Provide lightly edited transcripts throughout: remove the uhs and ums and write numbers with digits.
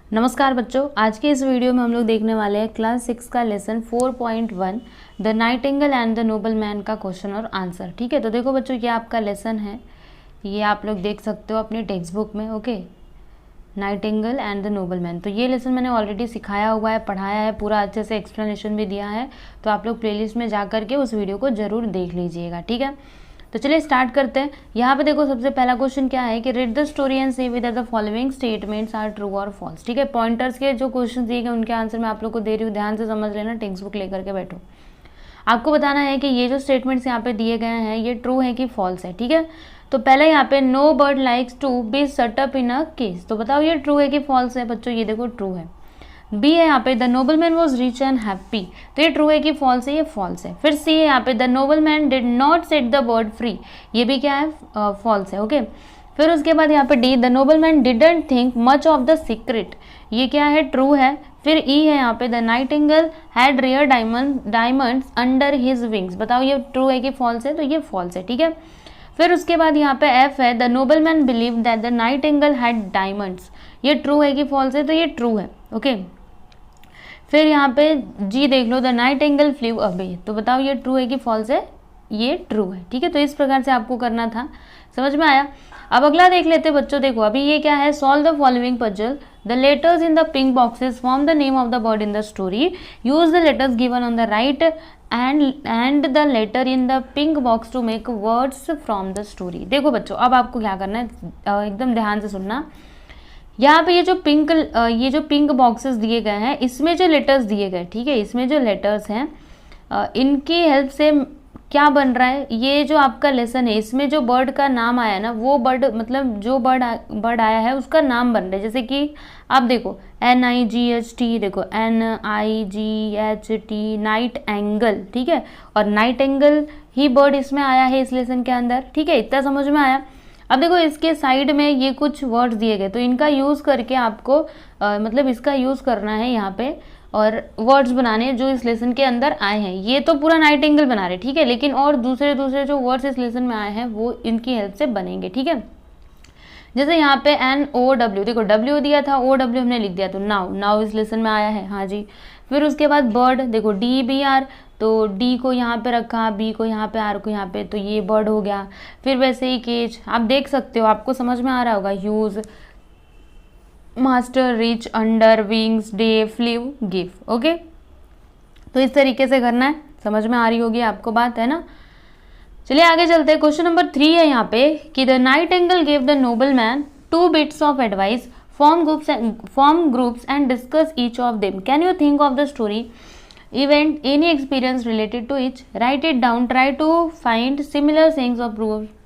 नमस्कार बच्चों, आज के इस वीडियो में हम लोग देखने वाले हैं क्लास 6 का lesson 4.1 the Nightingale and the noble man का क्वेश्चन और आंसर। ठीक है, तो देखो बच्चों, ये आपका लेसन है, ये आप लोग देख सकते हो अपनी टेक्स्ट बुक में। Okay, Nightingale and the noble man. तो ये लेसन मैंने ऑलरेडी सिखाया हुआ है, पढ़ाया है, पूरा अच्छे से एक्सप्लेनेशन भी दिया है। तो आप लोग प्लेलिस्ट में जा करके उस वीडियो को जरूर देख लीजिएगा। ठीक है, तो चलिए स्टार्ट करते हैं। यहाँ पे देखो, सबसे पहला क्वेश्चन क्या है कि read the story and say whether the following statements are true और फॉल्स। ठीक है, पॉइंटर्स के जो क्वेश्चन दिए गए उनके आंसर मैं आप लोग को दे रही हूँ, ध्यान से समझ लेना, टेक्स्ट बुक लेकर के बैठो। आपको बताना है कि ये जो स्टेटमेंट्स यहाँ पे दिए गए हैं ये ट्रू है कि फॉल्स है। ठीक है, तो पहले यहाँ पे no bird likes to be set up in a case, तो बताओ ये ट्रू है कि फॉल्स है। बच्चों ये देखो ट्रू है। बी है यहाँ पे the noble man was rich and happy, तो ये ट्रू है कि फॉल्स है, ये फॉल्स है। फिर सी है यहाँ पे the noble man did not set the bird free, ये भी क्या है, फॉल्स है। ओके, फिर उसके बाद यहाँ पे D the noble man didn't think much of the secret, ये क्या है, ट्रू है। फिर ई है यहाँ पे the nightingale had rare diamonds under his wings, बताओ ये ट्रू है कि फॉल्स है, तो ये फॉल्स है। ठीक है, फिर उसके बाद यहाँ पे एफ है the noble man believe that the nightingale had diamonds, ये ट्रू है कि फॉल्स है, तो ये ट्रू है। ओके, फिर यहाँ पे जी देख लो द नाइटिंगेल फ्लीव अवे, तो बताओ ये ट्रू है कि फॉल्स है, ये ट्रू है। ठीक है, तो इस प्रकार से आपको करना था, समझ में आया। अब अगला देख लेते बच्चों। देखो अभी ये क्या है, solve the following puzzle, the letters in the pink boxes form the name of the bird in the story, use the letters given on the right and the letter in the pink box to make words from the story. देखो बच्चों, अब आपको क्या करना है, एकदम ध्यान से सुनना। यहाँ पे ये जो पिंक बॉक्सेस दिए गए हैं, इसमें जो लेटर्स दिए गए, ठीक है, इसमें जो लेटर्स हैं इनकी हेल्प से क्या बन रहा है, ये जो आपका लेसन है इसमें जो बर्ड का नाम आया ना, वो बर्ड मतलब जो बर्ड आया है उसका नाम बन रहा है। जैसे कि आप देखो NIGHT, देखो NIGHT, नाइट एंगल। ठीक है, और नाइट एंगल ही बर्ड इसमें आया है इस लेसन के अंदर। ठीक है, इतना समझ में आया। अब देखो इसके साइड में ये कुछ वर्ड्स दिए गए, तो इनका यूज़ करके आपको मतलब इसका यूज़ करना है यहाँ पे और वर्ड्स बनाने जो इस लेसन के अंदर आए हैं। ये तो पूरा नाइटिंगेल बना रहे, ठीक है, लेकिन और दूसरे जो वर्ड्स इस लेसन में आए हैं वो इनकी हेल्प से बनेंगे। ठीक है, जैसे यहाँ पे NOW, देखो W दिया था, OW हमने लिख दिया, तो नाउ इस लेसन में आया है। हाँ जी, फिर उसके बाद बर्ड, देखो DBR, तो डी को यहाँ पे रखा, बी को यहाँ पे, आर को यहाँ पे, तो ये बर्ड हो गया। फिर वैसे ही केज आप देख सकते हो, आपको समझ में आ रहा होगा, use, master, rich, under, wings, day, flew, give. Okay, तो इस तरीके से करना है, समझ में आ रही होगी आपको बात, है ना। चलिए आगे चलते हैं। क्वेश्चन नंबर 3 है यहाँ पे कि the nightingale give the noble man 2 bits of advice, form groups and discuss each of them, can you think of the story event, any experience related to each, write it down, try to find similar sayings और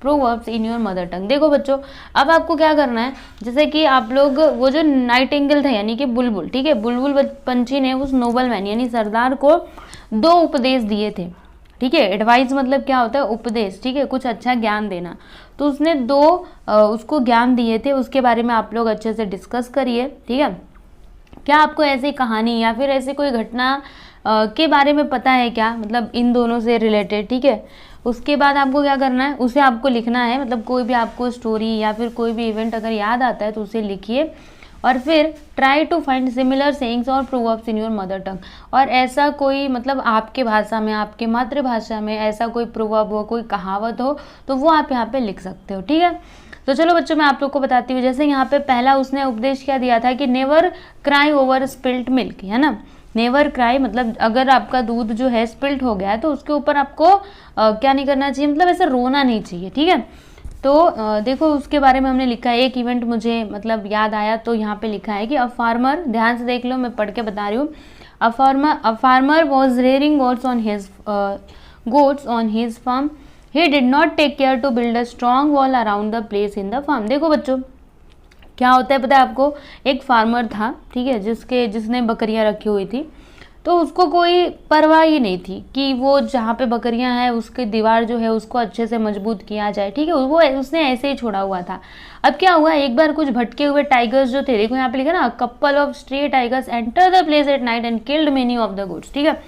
proverbs in your mother tongue. देखो बच्चों, अब आपको क्या करना है, जैसे कि आप लोग वो जो नाइटिंगेल था यानी कि बुलबुल, ठीक है, बुलबुल पंछी ने उस नोबल मैन यानी सरदार को 2 उपदेश दिए थे। ठीक है, एडवाइस मतलब क्या होता है, उपदेश। ठीक है, कुछ अच्छा ज्ञान देना, तो उसने 2 उसको ज्ञान दिए थे, उसके बारे में आप लोग अच्छे से डिस्कस करिए। ठीक है, क्या आपको ऐसी कहानी या फिर ऐसी कोई घटना के बारे में पता है क्या, मतलब इन दोनों से रिलेटेड। ठीक है, उसके बाद आपको क्या करना है, उसे आपको लिखना है, मतलब कोई भी आपको स्टोरी या फिर कोई भी इवेंट अगर याद आता है तो उसे लिखिए और फिर try to find similar sayings और proverbs in your mother tongue, और ऐसा कोई मतलब आपके भाषा में, आपके मातृभाषा में ऐसा कोई प्रोवर्ब हो, कोई कहावत हो, तो वो आप यहाँ पे लिख सकते हो। ठीक है, तो चलो बच्चों मैं आप लोग को बताती हूँ। जैसे यहाँ पे पहला उसने उपदेश क्या दिया था कि never cry over spilt milk, है ना। नेवर क्राई मतलब अगर आपका दूध जो है स्पिल्ट हो गया है तो उसके ऊपर आपको क्या नहीं करना चाहिए, मतलब ऐसे रोना नहीं चाहिए। ठीक है, तो देखो उसके बारे में हमने लिखा है, एक इवेंट मुझे मतलब याद आया, तो यहाँ पे लिखा है कि अ फार्मर, ध्यान से देख लो, मैं पढ़ के बता रही हूँ। A farmer was rearing goats on his farm, he did not take care to build a strong wall around the place in the farm. देखो बच्चों क्या होता है पता है आपको, एक फार्मर था, ठीक है, जिसने बकरियां रखी हुई थी, तो उसको कोई परवाह ही नहीं थी कि वो जहाँ पे बकरियां हैं उसके दीवार जो है उसको अच्छे से मजबूत किया जाए। ठीक है, वो उसने ऐसे ही छोड़ा हुआ था। अब क्या हुआ, एक बार कुछ भटके हुए टाइगर्स जो थे, देखो यहाँ पे लिखा ना, couple of stray tigers enter the place at night and killed many of the goats. ठीक है,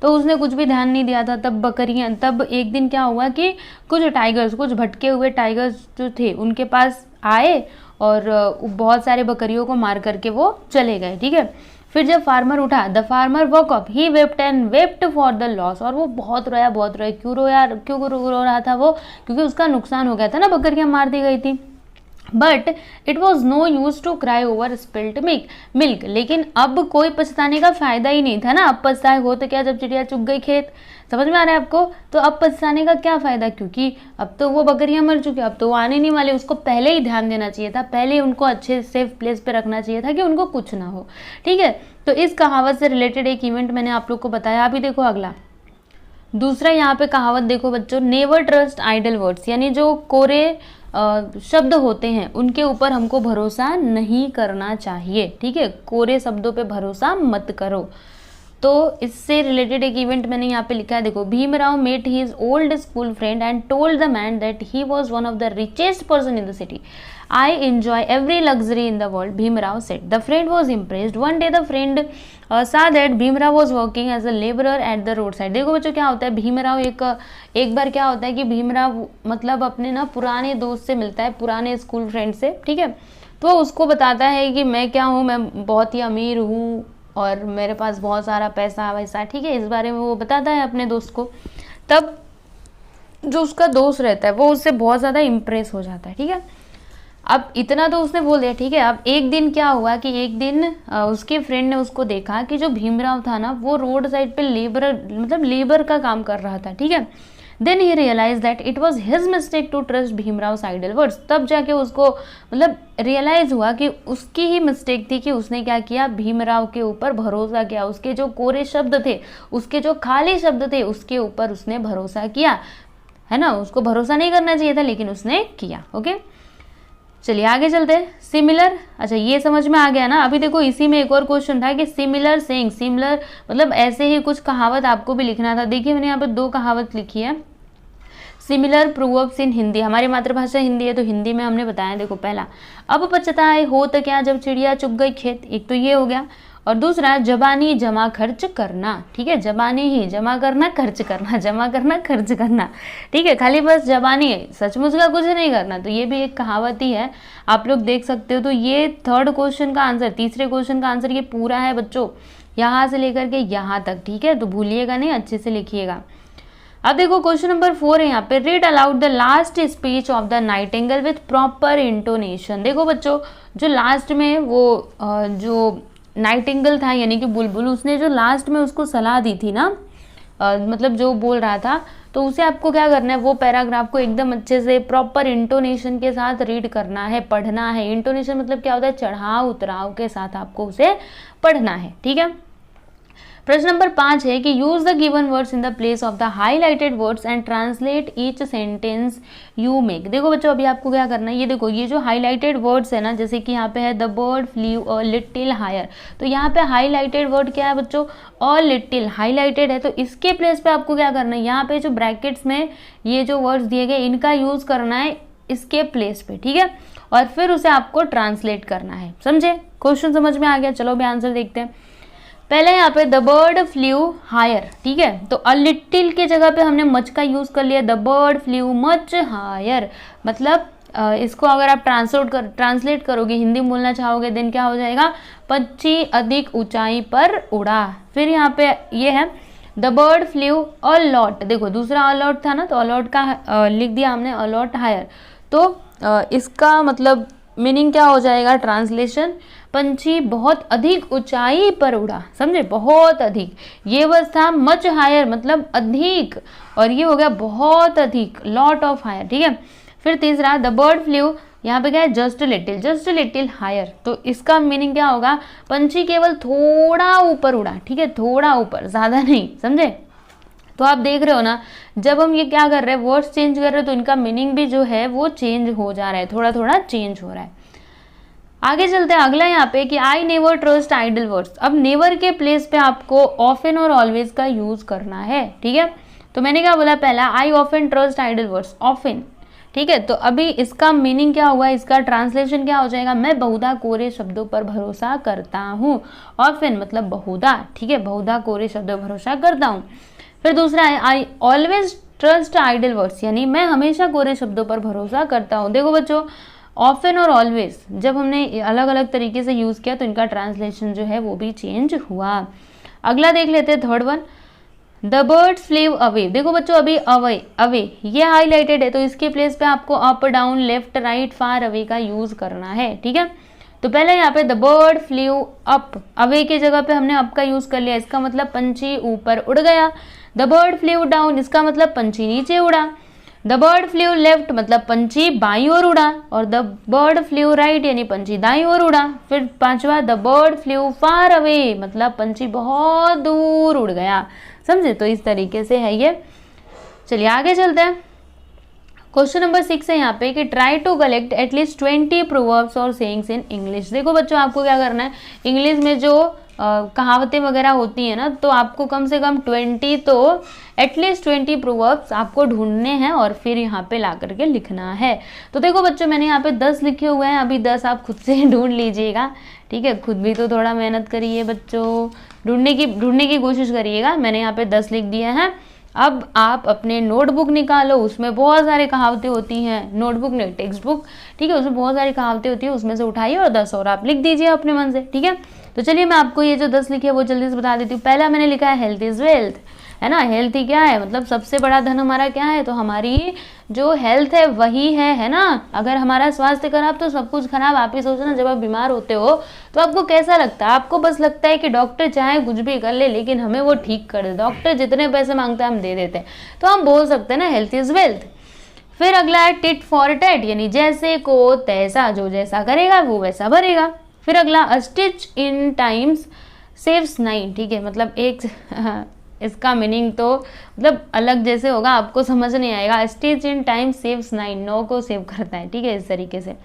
तो उसने कुछ भी ध्यान नहीं दिया था। तब एक दिन क्या हुआ कि कुछ भटके हुए टाइगर्स जो थे उनके पास आए और बहुत सारे बकरियों को मार करके वो चले गए, ठीक है। फिर जब फार्मर उठा, the farmer walk up, he wept and wept for the loss, और वो बहुत रोया। क्यों रो रहा था वो? क्योंकि उसका नुकसान हो गया था ना, बकरियां मार दी गई थी। But it was no use to cry over spilt milk, लेकिन अब कोई पछताने का फायदा ही नहीं था ना। अब पछताए हो तो क्या, जब चिड़िया चुग गई खेत। समझ में आ रहा है आपको? तो अब पछताने का क्या फायदा, क्योंकि अब तो वो बकरियां मर चुकी, अब तो वो आने नहीं वाले। उसको पहले ही ध्यान देना चाहिए था, पहले ही उनको अच्छे सेफ प्लेस पे रखना चाहिए था कि उनको कुछ ना हो, ठीक है। तो इस कहावत से रिलेटेड एक इवेंट मैंने आप लोग को बताया। अभी देखो अगला, दूसरा यहाँ पे कहावत देखो बच्चों, नेवर ट्रस्ट आइडल वर्ड्स, यानी जो कोरे शब्द होते हैं उनके ऊपर हमको भरोसा नहीं करना चाहिए, ठीक है। कोरे शब्दों पे भरोसा मत करो। तो इससे रिलेटेड एक इवेंट मैंने यहाँ पे लिखा है, देखो, Bhimrao met his old school friend and told the man that he was one of the richest person in the city. I enjoy every luxury in the world, Bhimrao said. The friend was impressed. One day the friend saw that Bhimrao was working as a laborer at the roadside. देखो बच्चों क्या होता है, भीमराव एक बार क्या होता है कि भीमराव मतलब अपने ना पुराने दोस्त से मिलता है, पुराने स्कूल फ्रेंड से, ठीक है। तो उसको बताता है कि मैं क्या हूँ, मैं बहुत ही अमीर हूँ और मेरे पास बहुत सारा पैसा वैसा, ठीक है। इस बारे में वो बताता है अपने दोस्त को। तब जो उसका दोस्त रहता है वो उससे बहुत ज़्यादा इम्प्रेस हो जाता है, ठीक है। अब इतना तो उसने बोल दिया, ठीक है। अब एक दिन क्या हुआ कि एक दिन उसके फ्रेंड ने उसको देखा कि जो भीमराव था ना वो रोड साइड पे लेबर का काम कर रहा था, ठीक है। Then he realise that it was his mistake to trust Bhimrao idle words. तब जाके उसको रियलाइज हुआ कि उसकी ही मिस्टेक थी कि उसने क्या किया, भीमराव के ऊपर भरोसा किया। उसके जो कोरे शब्द थे, उसके जो खाली शब्द थे, उसके ऊपर उसने भरोसा किया, है ना। उसको भरोसा नहीं करना चाहिए था लेकिन उसने किया, ओके। चलिए आगे चलते हैं। सिमिलर, अच्छा ये समझ में आ गया ना। अभी देखो इसी में एक और क्वेश्चन था कि सिमिलर सेइंग, सिमिलर मतलब ऐसे ही कुछ कहावत आपको भी लिखना था। देखिए मैंने यहाँ पे 2 कहावत लिखी है। सिमिलर प्रोवर्ब्स इन हिंदी, हमारी मातृभाषा हिंदी है तो हिंदी में हमने बताया। देखो पहला, अब पछताए हो तो क्या जब चिड़िया चुग गई खेत, एक तो ये हो गया। और दूसरा, जबानी जमा खर्च करना, ठीक है। जबानी ही जमा करना खर्च करना, जमा करना खर्च करना, ठीक है। खाली बस जबानी है, सचमुच का कुछ नहीं करना। तो ये भी एक कहावत ही है, आप लोग देख सकते हो। तो ये 3rd क्वेश्चन का आंसर, तीसरे क्वेश्चन का आंसर ये पूरा है बच्चों, यहाँ से लेकर के यहाँ तक, ठीक है। तो भूलिएगा नहीं, अच्छे से लिखिएगा। अब देखो क्वेश्चन नंबर 4 है यहाँ पे, read aloud the last speech of the Nightingale with proper intonation. देखो बच्चों, जो लास्ट में वो जो नाइटिंगेल था यानी कि बुलबुल, उसने जो लास्ट में उसको सलाह दी थी ना, मतलब जो बोल रहा था, तो उसे आपको क्या करना है, वो पैराग्राफ को एकदम अच्छे से प्रॉपर इंटोनेशन के साथ रीड करना है, पढ़ना है। इंटोनेशन मतलब क्या होता है, चढ़ाव उतराव के साथ आपको उसे पढ़ना है, ठीक है। प्रश्न नंबर 5 है कि use the given words in the place of the highlighted words and translate each sentence you make. देखो बच्चों अभी आपको क्या करना है, ये देखो ये जो हाईलाइटेड वर्ड्स है ना, जैसे कि यहाँ पे है the bird flew a little higher, तो यहाँ पे हाईलाइटेड वर्ड क्या है बच्चों, अ लिटिल, हाईलाइटेड है। तो इसके प्लेस पे आपको क्या करना है, यहाँ पे जो ब्रैकेट्स में ये जो वर्ड्स दिए गए इनका यूज करना है इसके प्लेस पे, ठीक है। और फिर उसे आपको ट्रांसलेट करना है, समझे। क्वेश्चन समझ में आ गया। चलो अभी आंसर देखते हैं। पहले यहाँ पे द बर्ड फ्ल्यू हायर, ठीक है। तो अ लिटिल के जगह पे हमने मच का यूज कर लिया, the bird flew much higher. मतलब इसको अगर आप ट्रांसलेट करोगे, हिंदी में बोलना चाहोगे, देन क्या हो जाएगा, पक्षी अधिक ऊंचाई पर उड़ा। फिर यहाँ पे ये है the bird flue a lot, देखो दूसरा अ लॉट था ना, तो अ लॉट का लिख दिया हमने अ लॉट हायर। तो इसका मतलब मीनिंग क्या हो जाएगा, ट्रांसलेशन, पंछी बहुत अधिक ऊंचाई पर उड़ा, समझे, बहुत अधिक। ये वर्ड था मच हायर मतलब अधिक, और ये हो गया बहुत अधिक, लॉट ऑफ हायर, ठीक है। फिर तीसरा द बर्ड फ्ल्यू, यहाँ पे क्या है, जस्ट लिटिल हायर। तो इसका मीनिंग क्या होगा, पंछी केवल थोड़ा ऊपर उड़ा, ठीक है, थोड़ा ऊपर, ज्यादा नहीं, समझे। तो आप देख रहे हो ना, जब हम ये क्या कर रहे हैं, वर्ड्स चेंज कर रहे हैं, तो इनका मीनिंग भी जो है वो चेंज हो जा रहा है, थोड़ा थोड़ा चेंज हो रहा है। आगे चलते हैं अगला यहाँ पे कि I never trust idle words. अब नेवर के प्लेस पे आपको ऑफन और ऑलवेज का यूज करना है, ठीक है। तो मैंने क्या बोला, पहला I often trust idle words, often, ठीक है, तो अभी इसका मीनिंग क्या हुआ, इसका ट्रांसलेशन क्या हो जाएगा, मैं बहुधा कोरे शब्दों पर भरोसा करता हूँ। ऑफन मतलब बहुधा, ठीक है, बहुधा कोरे शब्दों पर भरोसा करता हूँ। फिर दूसरा है I always trust idle words, यानी मैं हमेशा कोरे शब्दों पर भरोसा करता हूँ। देखो बच्चों, ऑफन और ऑलवेज जब हमने अलग अलग तरीके से यूज़ किया तो इनका ट्रांसलेशन जो है वो भी चेंज हुआ। अगला देख लेते हैं third one, the birds flew away. देखो बच्चों, अभी अवे अवे ये हाईलाइटेड है, तो इसके प्लेस पे आपको up down left right far away का यूज करना है। ठीक है, तो पहले यहाँ पे द बर्ड फ्लेव अप, अवे की जगह पे हमने अप का यूज कर लिया, इसका मतलब पंछी ऊपर उड़ गया। द बर्ड फ्लेव डाउन, इसका मतलब पंछी नीचे उड़ा। द बर्ड फ्लेव लेफ्ट मतलब पंछी बाईं ओर उड़ा, और द बर्ड फ्लेव राइट यानी पंछी दाईं ओर उड़ा। फिर पांचवा, द बर्ड फ्लेव फार अवे मतलब पंछी बहुत दूर उड़ गया। समझे, तो इस तरीके से है ये। चलिए आगे चलते हैं। क्वेश्चन नंबर 6 है यहाँ पे कि try to collect at least 20 proverbs और सेइंग्स इन इंग्लिश। देखो बच्चों, आपको क्या करना है, इंग्लिश में जो कहावतें वगैरह होती है ना, तो आपको कम से कम 20 तो एटलीस्ट 20 प्रोवर्ब्स आपको ढूंढने हैं और फिर यहाँ पे ला करके लिखना है। तो देखो बच्चों, मैंने यहाँ पे 10 लिखे हुए हैं, अभी 10 आप खुद से ढूंढ लीजिएगा। ठीक है, खुद भी तो थोड़ा मेहनत करिए बच्चों, ढूंढने की कोशिश करिएगा। मैंने यहाँ पे 10 लिख दिए हैं। अब आप अपने नोटबुक निकालो, उसमें बहुत सारी कहावतें होती हैं, नोटबुक नहीं टेक्स्ट बुक, ठीक है, उसमें बहुत सारी कहावतें होती है, उसमें से उठाइए और 10 और आप लिख दीजिए अपने मन से। ठीक है, तो चलिए मैं आपको ये जो 10 लिखे हैं वो जल्दी से बता देती हूँ। पहला मैंने लिखा है हेल्थ इज वेल्थ, है ना। हेल्थ ही क्या है, मतलब सबसे बड़ा धन हमारा क्या है, तो हमारी जो हेल्थ है वही है ना। अगर हमारा स्वास्थ्य खराब तो सब कुछ खराब। आप ही सोचो ना, जब आप बीमार होते हो तो आपको कैसा लगता है, आपको बस लगता है कि डॉक्टर चाहे कुछ भी कर ले लेकिन हमें वो ठीक कर दे। डॉक्टर जितने पैसे मांगता है हम दे देते हैं, तो हम बोल सकते हैं ना हेल्थ इज वेल्थ। फिर अगला है टिट फॉर टैट, यानी जैसे को तैसा, जो जैसा करेगा वो वैसा भरेगा। फिर अगला अ स्टिच इन टाइम्स सेव्स 9, ठीक है, मतलब एक इसका मीनिंग तो मतलब अलग जैसे होगा, आपको समझ नहीं आएगा। स्टिच इन टाइम सेव्स 9, 9 को सेव करता है। ठीक है, इस तरीके से।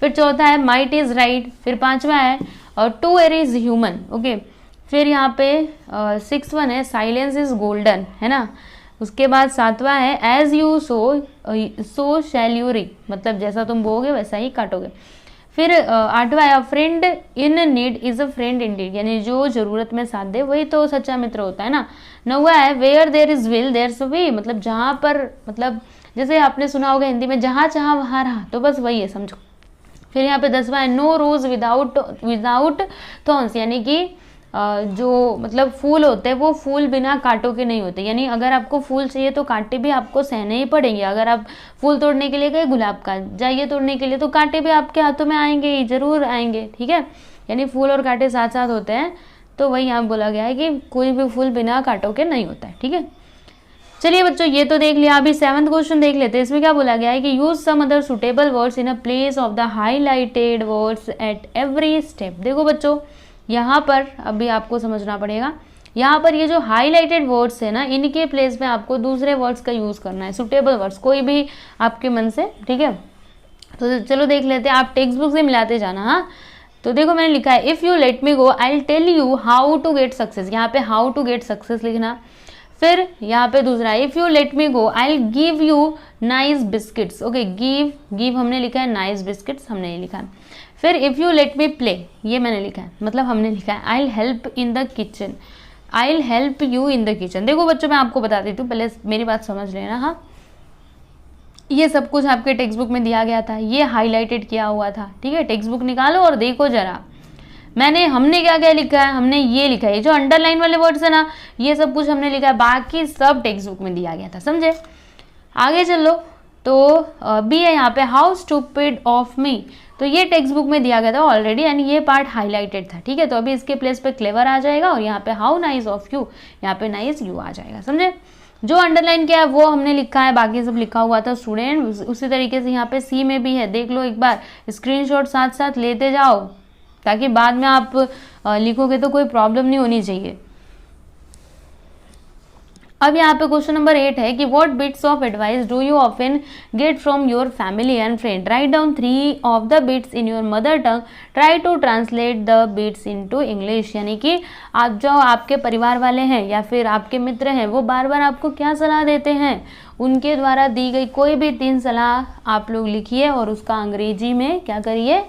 फिर चौथा है माइट इज राइट। फिर पांचवा है और टू एर इज ह्यूमन। ओके, फिर यहाँ पे 6 वन है साइलेंस इज गोल्डन, है ना। उसके बाद 7वां है as you sow shall you reap, मतलब जैसा तुम बोगे वैसा ही काटोगे। फिर 8वां है friend in need is a friend Indeed, यानी जो जरूरत में साथ दे वही तो सच्चा मित्र होता है ना। 9वां है where there is will there is a way, मतलब जहाँ पर, मतलब जैसे आपने सुना होगा हिंदी में जहाँ चाहा वहाँ रहा, तो बस वही है, समझो। फिर यहाँ पे 10वां है नो रोज विदाउट थॉर्न्स, यानी कि जो मतलब फूल होते हैं वो फूल बिना कांटों के नहीं होते, यानी अगर आपको फूल चाहिए तो कांटे भी आपको सहने ही पड़ेंगे। अगर आप फूल तोड़ने के लिए गए गुलाब का, जाइए तोड़ने के लिए, तो कांटे भी आपके हाथों में आएंगे ही, जरूर आएंगे। ठीक है, यानी फूल और कांटे साथ साथ होते हैं, तो वही यहाँ बोला गया है कि कोई भी फूल बिना कांटों के नहीं होता है। ठीक है, चलिए बच्चों ये तो देख लिया। अभी 7वां क्वेश्चन देख लेते हैं। इसमें क्या बोला गया है कि use some other suitable words in a place of the highlighted words at every step. देखो बच्चों, यहाँ पर अभी आपको समझना पड़ेगा, यहाँ पर ये जो हाईलाइटेड वर्ड्स है ना, इनके प्लेस पे आपको दूसरे वर्ड्स का यूज करना है, सुटेबल वर्ड्स, कोई भी आपके मन से। ठीक है, तो चलो देख लेते हैं, आप टेक्स्ट बुक से मिलाते जाना। हाँ, तो देखो मैंने लिखा है if you let me go I will tell you how to get success, यहाँ पे हाउ टू गेट सक्सेस लिखना। फिर यहाँ पे दूसरा if you let me go I will give you nice biscuits. Okay, give हमने लिखा है, नाइस बिस्किट्स हमने लिखा है। फिर if you let me play, ये मैंने लिखा है, मतलब हमने लिखा है I will help in the kitchen, I will help you in the kitchen. देखो बच्चों, मैं आपको बता देती हूँ, पहले मेरी बात समझ लेना। हाँ, ये सब कुछ आपके टेक्स्ट बुक में दिया गया था, ये हाईलाइटेड किया हुआ था। ठीक है, टेक्स्ट बुक निकालो और देखो जरा हमने क्या क्या लिखा है। हमने ये लिखा है, ये जो अंडरलाइन वाले वर्ड्स है ना, ये सब कुछ हमने लिखा है, बाकी सब टेक्स्ट बुक में दिया गया था। समझे, आगे चलो। तो बी है यहाँ पे हाउ स्टूपिड ऑफ मी, तो ये टेक्स्ट बुक में दिया गया था ऑलरेडी, यानी ये पार्ट हाईलाइटेड था। ठीक है, तो अभी इसके प्लेस पे क्लेवर आ जाएगा और यहाँ पे हाउ नाइस ऑफ यू, यहाँ पे नाइस यू आ जाएगा। समझे, जो अंडरलाइन किया है वो हमने लिखा है, बाकी सब लिखा हुआ था स्टूडेंट। उसी तरीके से यहाँ पे सी में भी है, देख लो एक बार, स्क्रीनशॉट साथ साथ लेते जाओ ताकि बाद में आप लिखोगे तो कोई प्रॉब्लम नहीं होनी चाहिए। अब यहाँ पे क्वेश्चन नंबर 8 है कि what bits of advice do you often get from your family and friend, write down 3 of the bits in your mother tongue, try to translate the bits into English. यानी कि आप जो आपके परिवार वाले हैं या फिर आपके मित्र हैं वो बार बार आपको क्या सलाह देते हैं, उनके द्वारा दी गई कोई भी 3 सलाह आप लोग लिखिए और उसका अंग्रेजी में क्या करिए,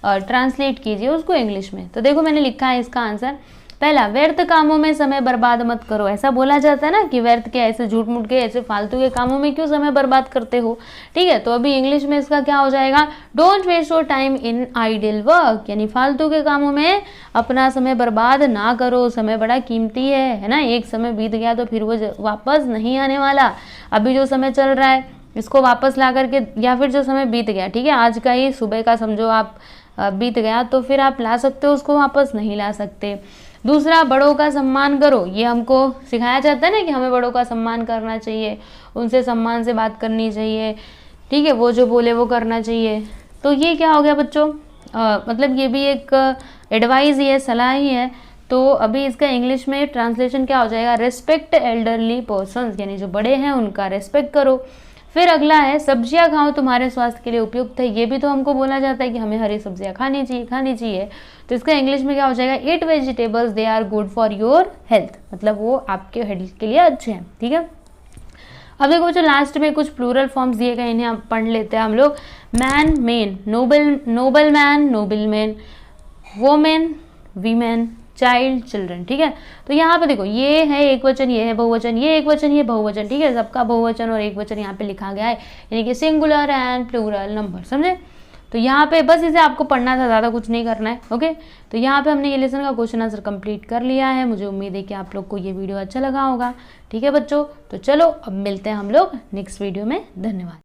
ट्रांसलेट कीजिए उसको इंग्लिश में। तो देखो मैंने लिखा है इसका आंसर। पहला, व्यर्थ कामों में समय बर्बाद मत करो। ऐसा बोला जाता है ना कि व्यर्थ के, ऐसे झूठ मूठ के, ऐसे फालतू के कामों में क्यों समय बर्बाद करते हो। ठीक है, तो अभी इंग्लिश में इसका क्या हो जाएगा, don't waste your time in idle work, यानी फालतू के कामों में अपना समय बर्बाद ना करो। समय बड़ा कीमती है ना, एक समय बीत गया तो फिर वो वापस नहीं आने वाला। अभी जो समय चल रहा है इसको वापस ला करके, या फिर जो समय बीत गया, ठीक है, आज का ही सुबह का समझो आप बीत गया तो फिर आप ला सकते हो, उसको वापस नहीं ला सकते। दूसरा, बड़ों का सम्मान करो। ये हमको सिखाया जाता है ना कि हमें बड़ों का सम्मान करना चाहिए, उनसे सम्मान से बात करनी चाहिए, ठीक है, वो जो बोले वो करना चाहिए। तो ये क्या हो गया बच्चों, मतलब ये भी एक एडवाइस ही है, सलाह ही है। तो अभी इसका इंग्लिश में ट्रांसलेशन क्या हो जाएगा, रेस्पेक्ट एल्डरली पर्सन्स, यानी जो बड़े हैं उनका रेस्पेक्ट करो। फिर अगला है, सब्जियां खाओ तुम्हारे स्वास्थ्य के लिए उपयुक्त है। ये भी तो हमको बोला जाता है कि हमें हरी सब्जियां खानी चाहिए। तो इसका इंग्लिश में क्या हो जाएगा, eat vegetables, they are good for your health, मतलब वो आपके हेल्थ के लिए अच्छे हैं। ठीक है, अब देखो जो लास्ट में कुछ प्लूरल फॉर्म्स दिए गए, इन्हें पढ़ लेते हैं हम लोग। Man main, noble man noble man, women women, child children. ठीक है, तो यहाँ पे देखो ये है एक वचन, ये है बहुवचन, ये एक वचन, ये बहुवचन। ठीक है, सबका बहुवचन और एक वचन यहाँ पे लिखा गया है, यानी कि सिंगुलर एंड प्लूरल नंबर, समझे। तो यहाँ पे बस इसे आपको पढ़ना था, ज़्यादा कुछ नहीं करना है। ओके, तो यहाँ पे हमने ये लेसन का क्वेश्चन आंसर कंप्लीट कर लिया है। मुझे उम्मीद है कि आप लोग को ये वीडियो अच्छा लगा होगा। ठीक है बच्चों, तो चलो अब मिलते हैं हम लोग नेक्स्ट वीडियो में। धन्यवाद।